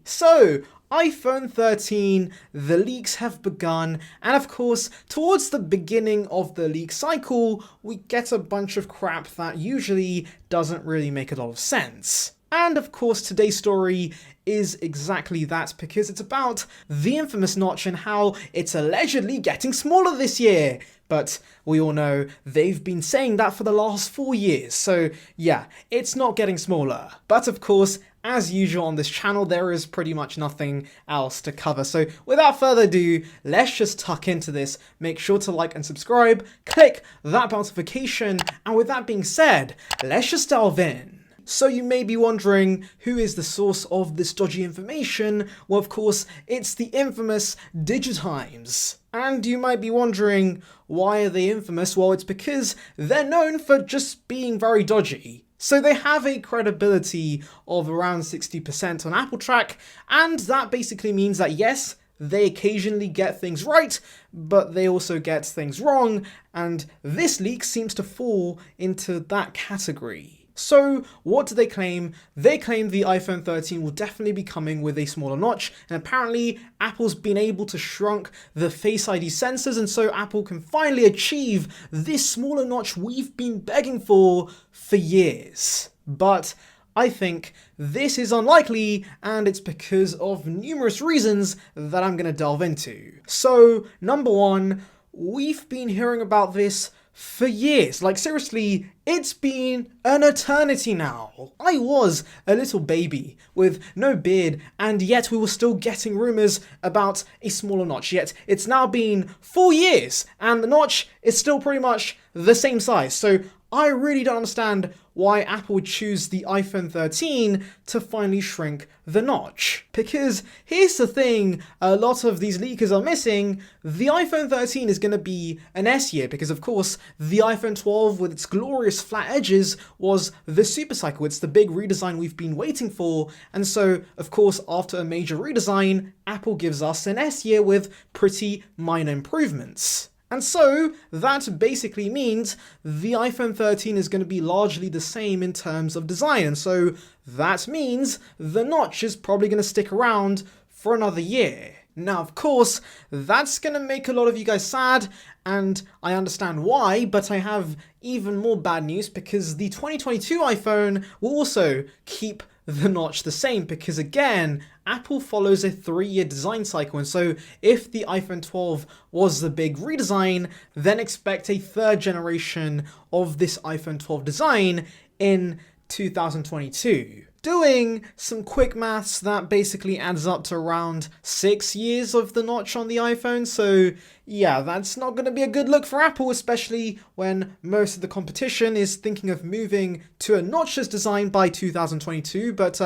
So, iPhone 13, the leaks have begun, and of course, towards the beginning of the leak cycle, we get a bunch of crap that usually doesn't really make a lot of sense. And of course, today's story is exactly that, because it's about the infamous notch and how it's allegedly getting smaller this year. But we all know they've been saying that for the last 4 years, so yeah, it's not getting smaller. But of course, as usual on this channel, there is pretty much nothing else to cover. So without further ado, let's just tuck into this. Make sure to like and subscribe, click that bell notification, and with that being said, let's just delve in. So you may be wondering, who is the source of this dodgy information? Well, of course, it's the infamous Digitimes. And you might be wondering, why are they infamous? Well, it's because they're known for just being very dodgy. So they have a credibility of around 60% on Apple Track, and that basically means that yes, they occasionally get things right, but they also get things wrong, and this leak seems to fall into that category. So what do they claim? They claim the iPhone 13 will definitely be coming with a smaller notch, and apparently Apple's been able to shrunk the Face ID sensors, and so Apple can finally achieve this smaller notch we've been begging for years. But I think this is unlikely, and it's because of numerous reasons that I'm going to delve into. So, number one, we've been hearing about this for years. Like, seriously, it's been an eternity now. I was a little baby with no beard, and yet we were still getting rumors about a smaller notch. Yet it's now been 4 years, and the notch is still pretty much the same size. So I really don't understand why Apple would choose the iPhone 13 to finally shrink the notch. Because here's the thing a lot of these leakers are missing: the iPhone 13 is going to be an S year, because of course the iPhone 12 with its glorious flat edges was the super cycle. It's the big redesign we've been waiting for, and so of course after a major redesign, Apple gives us an S year with pretty minor improvements. And so that basically means the iPhone 13 is going to be largely the same in terms of design, and so that means the notch is probably going to stick around for another year. Now, of course, that's going to make a lot of you guys sad, and I understand why, but I have even more bad news, because the 2022 iPhone will also keep the notch the same, because again, Apple follows a 3-year design cycle, and so if the iPhone 12 was the big redesign, then expect a 3rd generation of this iPhone 12 design in 2022. Doing some quick maths, that basically adds up to around 6 years of the notch on the iPhone, so yeah, that's not going to be a good look for Apple, especially when most of the competition is thinking of moving to a notchless design by 2022, but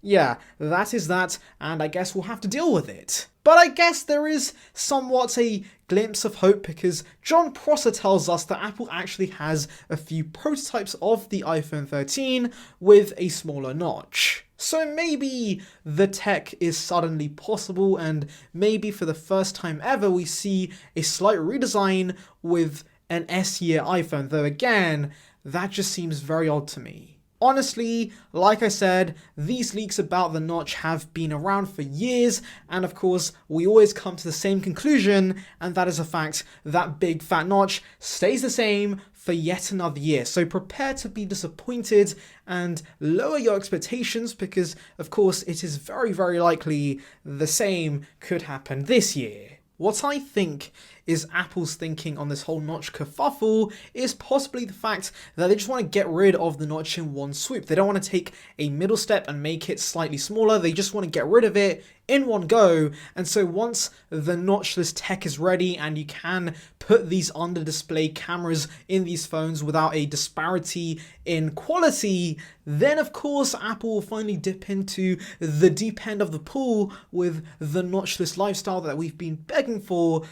yeah, that is that, and I guess we'll have to deal with it. But I guess there is somewhat a glimpse of hope, because John Prosser tells us that Apple actually has a few prototypes of the iPhone 13 with a smaller notch. So maybe the tech is suddenly possible, and maybe for the first time ever we see a slight redesign with an S-year iPhone, though again, that just seems very odd to me. Honestly, like I said, these leaks about the notch have been around for years, and of course, we always come to the same conclusion, and that is the fact that big fat notch stays the same for yet another year. So prepare to be disappointed and lower your expectations, because of course, it is very, very likely the same could happen this year. What I think is Apple's thinking on this whole notch kerfuffle is possibly the fact that they just want to get rid of the notch in one swoop. They don't want to take a middle step and make it slightly smaller. They just want to get rid of it in one go. And so once the notchless tech is ready and you can put these under display cameras in these phones without a disparity in quality, then of course Apple will finally dip into the deep end of the pool with the notchless lifestyle that we've been begging for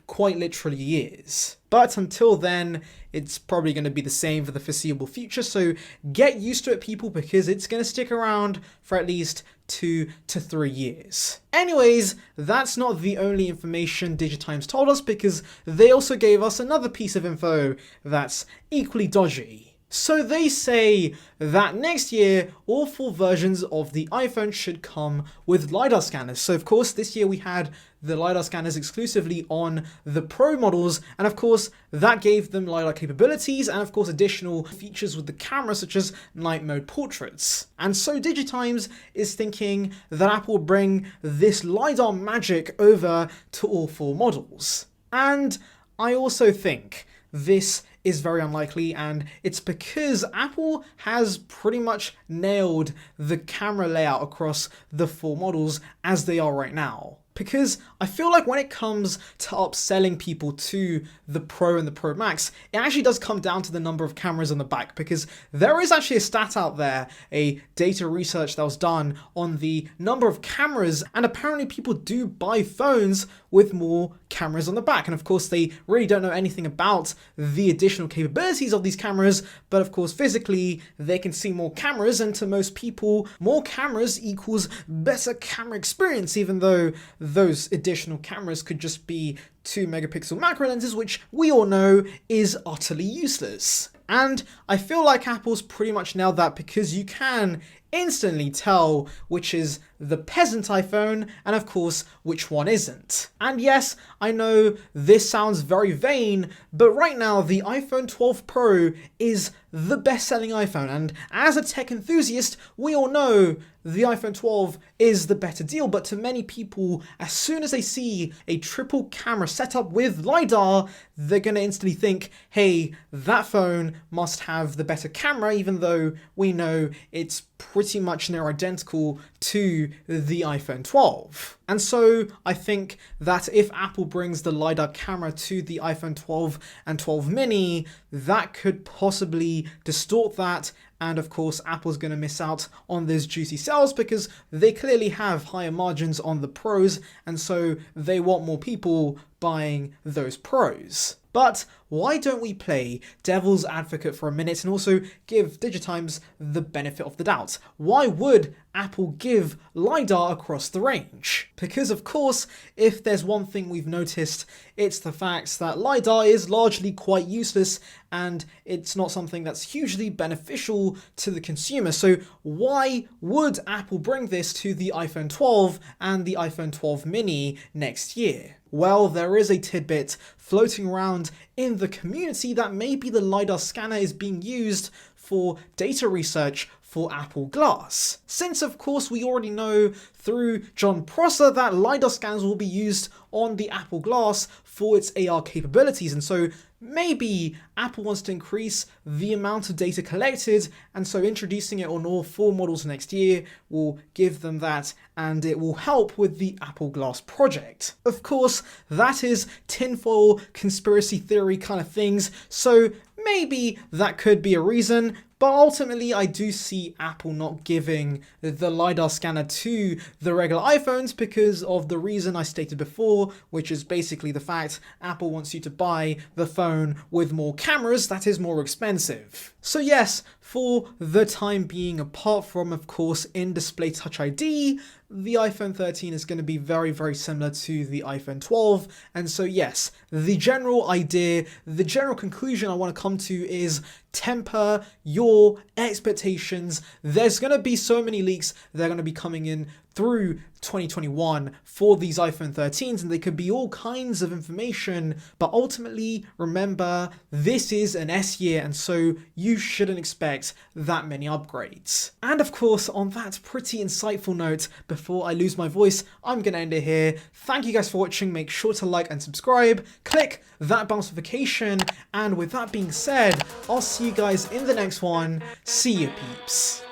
quite literally years. But until then, it's probably going to be the same for the foreseeable future, so get used to it, people, because it's going to stick around for at least 2 to 3 years. Anyways, that's not the only information Digitimes told us, because they also gave us another piece of info that's equally dodgy. So they say that next year, all 4 versions of the iPhone should come with LiDAR scanners. So of course, this year we had the LiDAR scanners exclusively on the Pro models, and of course, that gave them LiDAR capabilities and of course additional features with the camera such as night mode portraits. And so DigiTimes is thinking that Apple will bring this LiDAR magic over to all 4 models. And I also think this is very unlikely, and it's because Apple has pretty much nailed the camera layout across the 4 models as they are right now. Because I feel like when it comes to upselling people to the Pro and the Pro Max, it actually does come down to the number of cameras on the back, because there is actually a stat out there, a data research that was done on the number of cameras, and apparently people do buy phones with more cameras on the back. And of course, they really don't know anything about the additional capabilities of these cameras, but of course, physically, they can see more cameras, and to most people, more cameras equals better camera experience, even though those additional cameras could just be 2 megapixel macro lenses, which we all know is utterly useless. And I feel like Apple's pretty much nailed that, because you can instantly tell which is the peasant iPhone and of course which one isn't. And yes, I know this sounds very vain, but right now the iPhone 12 Pro is the best-selling iPhone, and as a tech enthusiast, we all know the iPhone 12 is the better deal. But to many people, as soon as they see a triple camera setup with LiDAR, they're going to instantly think, hey, that phone must have the better camera, even though we know it's pretty much near identical to the iPhone 12. And so I think that if Apple brings the LiDAR camera to the iPhone 12 and 12 mini, that could possibly distort that. And of course, Apple's going to miss out on those juicy sales, because they clearly have higher margins on the Pros, and so they want more people buying those Pros. But why don't we play devil's advocate for a minute and also give DigiTimes the benefit of the doubt? Why would Apple give LiDAR across the range? Because of course, if there's one thing we've noticed, it's the fact that LiDAR is largely quite useless, and it's not something that's hugely beneficial to the consumer. So why would Apple bring this to the iPhone 12 and the iPhone 12 mini next year? Well, there is a tidbit floating around in the community that maybe the LiDAR scanner is being used for data research for Apple Glass. Since of course we already know through John Prosser that LiDAR scanners will be used on the Apple Glass for its AR capabilities, and so maybe Apple wants to increase the amount of data collected, and so introducing it on all 4 models next year will give them that, and it will help with the Apple Glass project. Of course, that is tinfoil conspiracy theory kind of things, so maybe that could be a reason. But ultimately, I do see Apple not giving the LiDAR scanner to the regular iPhones because of the reason I stated before, which is basically the fact Apple wants you to buy the phone with more cameras that is more expensive. So yes, for the time being, apart from, of course, in-display Touch ID, the iPhone 13 is going to be very, very similar to the iPhone 12. And so yes, the general idea, the general conclusion I want to come to is temper your expectations. There's going to be so many leaks that are going to be coming in through 2021 for these iPhone 13s, and they could be all kinds of information, but ultimately remember, this is an S year, and so you shouldn't expect that many upgrades. And of course, on that pretty insightful note, before I lose my voice, I'm gonna end it here. Thank you guys for watching. Make sure to like and subscribe, click that bell notification, and with that being said, I'll see you guys in the next one. See you, peeps.